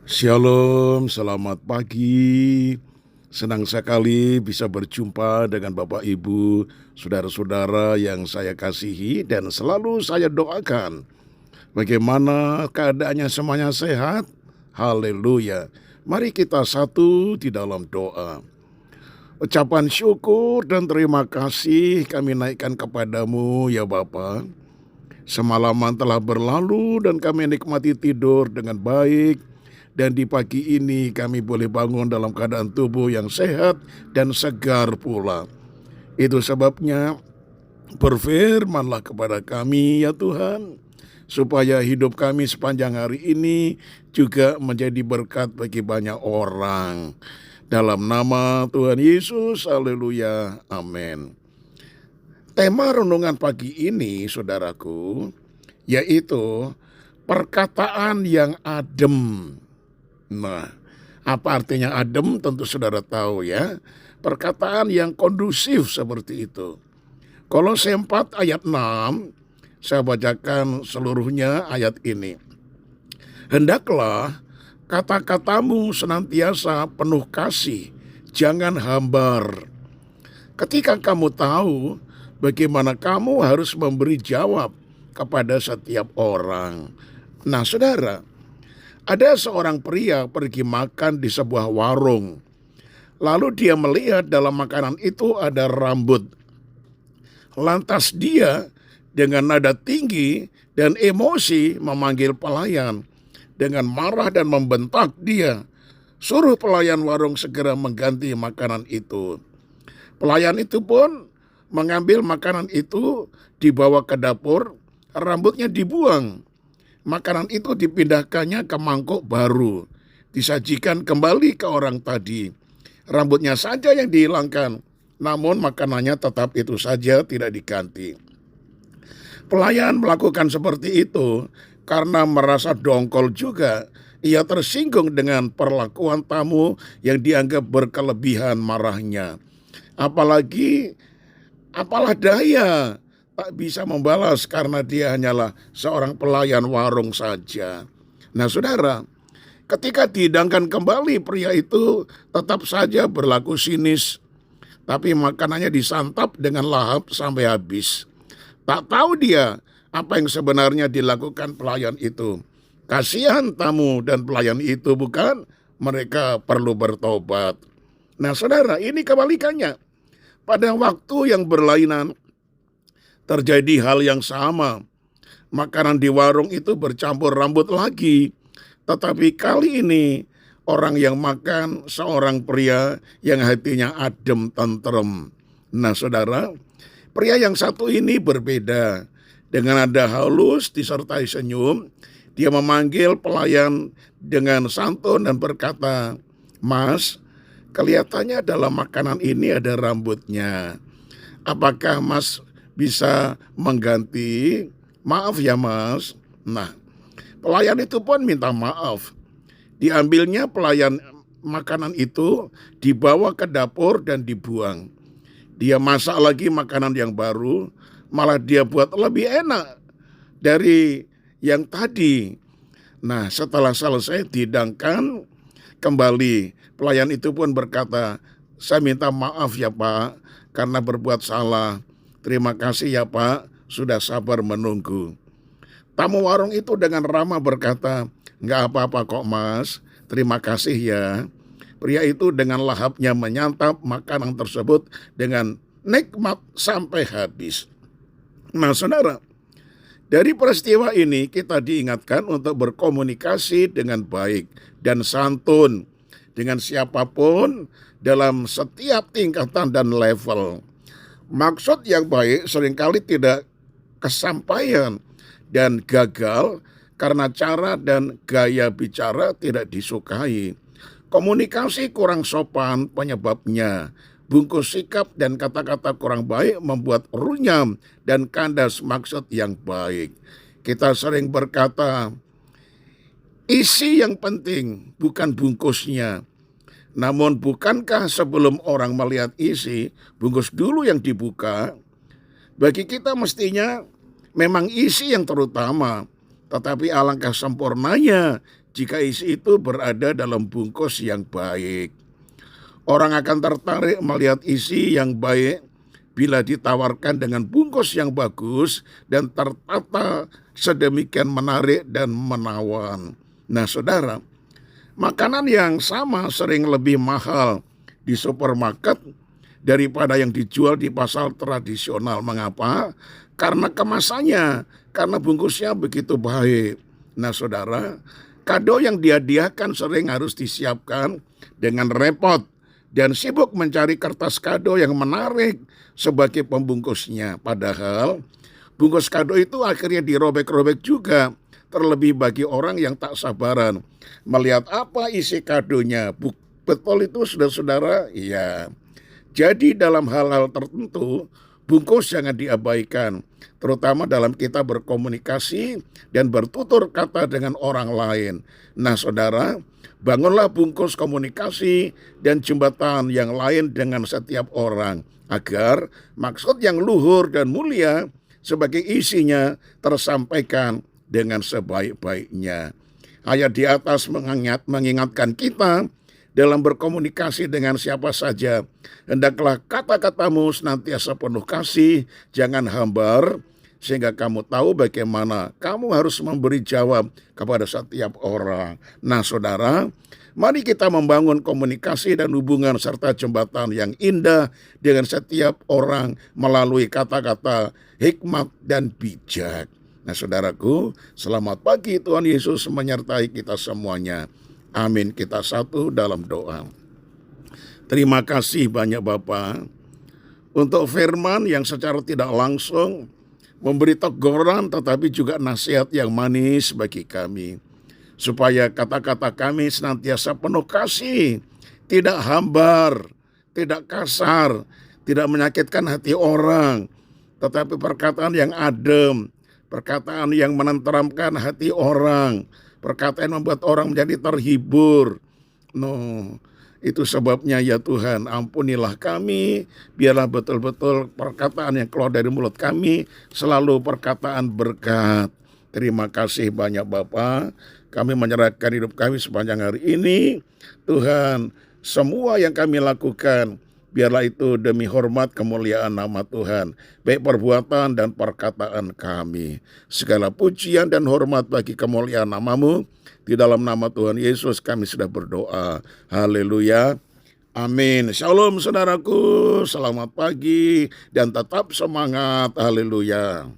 Shalom, selamat pagi. Senang sekali bisa berjumpa dengan Bapak Ibu, saudara-saudara yang saya kasihi dan selalu saya doakan. Bagaimana keadaannya, semuanya sehat? Haleluya. Mari kita satu di dalam doa. Ucapan syukur dan terima kasih kami naikkan kepadamu ya Bapa. Semalaman telah berlalu dan kami nikmati tidur dengan baik. Dan di pagi ini kami boleh bangun dalam keadaan tubuh yang sehat dan segar pula. Itu sebabnya berfirmanlah kepada kami ya Tuhan, supaya hidup kami sepanjang hari ini juga menjadi berkat bagi banyak orang. Dalam nama Tuhan Yesus, haleluya, amin. Tema renungan pagi ini, saudaraku, yaitu perkataan yang adem. Nah, apa artinya adem? Tentu saudara tahu ya. Perkataan yang kondusif seperti itu. Kolose 4 ayat 6, saya bacakan seluruhnya ayat ini. Hendaklah kata-katamu senantiasa penuh kasih, jangan hambar. Ketika kamu tahu bagaimana kamu harus memberi jawab kepada setiap orang. Nah, saudara, ada seorang pria pergi makan di sebuah warung. Lalu dia melihat dalam makanan itu ada rambut. Lantas dia dengan nada tinggi dan emosi memanggil pelayan. Dengan marah dan membentak dia, suruh pelayan warung segera mengganti makanan itu. Pelayan itu pun mengambil makanan itu, dibawa ke dapur, rambutnya dibuang. Makanan itu dipindahkannya ke mangkuk baru, disajikan kembali ke orang tadi. Rambutnya saja yang dihilangkan, namun makanannya tetap itu saja, tidak diganti. Pelayan melakukan seperti itu karena merasa dongkol juga. Ia tersinggung dengan perlakuan tamu yang dianggap berkelebihan marahnya. Apalah daya tak bisa membalas karena dia hanyalah seorang pelayan warung saja. Nah saudara, ketika dihidangkan kembali, pria itu tetap saja berlaku sinis. Tapi makanannya disantap dengan lahap sampai habis. Tak tahu dia apa yang sebenarnya dilakukan pelayan itu. Kasihan tamu dan pelayan itu, bukan? Mereka perlu bertobat. Nah saudara, ini kebalikannya. Pada waktu yang berlainan, terjadi hal yang sama. Makanan di warung itu bercampur rambut lagi. Tetapi kali ini orang yang makan seorang pria yang hatinya adem tentrem. Nah saudara, pria yang satu ini berbeda. Dengan nada halus disertai senyum, dia memanggil pelayan dengan santun dan berkata, "Mas, kelihatannya dalam makanan ini ada rambutnya. Apakah Mas bisa mengganti? Maaf ya Mas." Nah, pelayan itu pun minta maaf. Diambilnya pelayan makanan itu, dibawa ke dapur dan dibuang. Dia masak lagi makanan yang baru, malah dia buat lebih enak dari yang tadi. Nah, setelah selesai dihidangkan kembali, pelayan itu pun berkata, "Saya minta maaf ya Pak, karena berbuat salah. Terima kasih ya Pak, sudah sabar menunggu." Tamu warung itu dengan ramah berkata, "Nggak apa-apa kok Mas, terima kasih ya." Pria itu dengan lahapnya menyantap makanan tersebut dengan nikmat sampai habis. Nah saudara, dari peristiwa ini kita diingatkan untuk berkomunikasi dengan baik dan santun dengan siapapun dalam setiap tingkatan dan level. Maksud yang baik seringkali tidak kesampaian dan gagal karena cara dan gaya bicara tidak disukai. Komunikasi kurang sopan penyebabnya. Bungkus sikap dan kata-kata kurang baik membuat runyam dan kandas maksud yang baik. Kita sering berkata, isi yang penting bukan bungkusnya. Namun bukankah sebelum orang melihat isi, bungkus dulu yang dibuka? Bagi kita mestinya memang isi yang terutama. Tetapi alangkah sempurnanya jika isi itu berada dalam bungkus yang baik. Orang akan tertarik melihat isi yang baik bila ditawarkan dengan bungkus yang bagus dan tertata sedemikian menarik dan menawan. Nah, saudara, makanan yang sama sering lebih mahal di supermarket daripada yang dijual di pasar tradisional. Mengapa? Karena kemasannya, karena bungkusnya begitu baik. Nah, saudara, kado yang dihadiahkan sering harus disiapkan dengan repot dan sibuk mencari kertas kado yang menarik sebagai pembungkusnya. Padahal bungkus kado itu akhirnya dirobek-robek juga. Terlebih bagi orang yang tak sabaran melihat apa isi kadonya. Betul itu saudara-saudara? Iya. Jadi dalam hal-hal tertentu, bungkus jangan diabaikan. Terutama dalam kita berkomunikasi dan bertutur kata dengan orang lain. Nah, saudara, bangunlah bungkus komunikasi dan jembatan yang lain dengan setiap orang, agar maksud yang luhur dan mulia sebagai isinya tersampaikan dengan sebaik-baiknya. Ayat di atas mengingatkan kita dalam berkomunikasi dengan siapa saja, hendaklah kata-katamu senantiasa penuh kasih, jangan hambar, sehingga kamu tahu bagaimana kamu harus memberi jawab kepada setiap orang. Nah, saudara, mari kita membangun komunikasi dan hubungan serta jembatan yang indah dengan setiap orang melalui kata-kata hikmat dan bijak. Nah, saudaraku, selamat pagi, Tuhan Yesus menyertai kita semuanya. Amin. Kita satu dalam doa. Terima kasih banyak Bapa untuk firman yang secara tidak langsung memberi teguran tetapi juga nasihat yang manis bagi kami. Supaya kata-kata kami senantiasa penuh kasih, tidak hambar, tidak kasar, tidak menyakitkan hati orang, tetapi perkataan yang adem, perkataan yang menenteramkan hati orang, perkataan yang membuat orang menjadi terhibur. Itu sebabnya ya Tuhan, ampunilah kami, biarlah betul-betul perkataan yang keluar dari mulut kami selalu perkataan berkat. Terima kasih banyak Bapa. Kami menyerahkan hidup kami sepanjang hari ini. Tuhan, semua yang kami lakukan, biarlah itu demi hormat kemuliaan nama Tuhan, baik perbuatan dan perkataan kami. Segala pujian dan hormat bagi kemuliaan nama-Mu. Di dalam nama Tuhan Yesus kami sudah berdoa. Haleluya. Amin. Shalom saudaraku. Selamat pagi dan tetap semangat. Haleluya.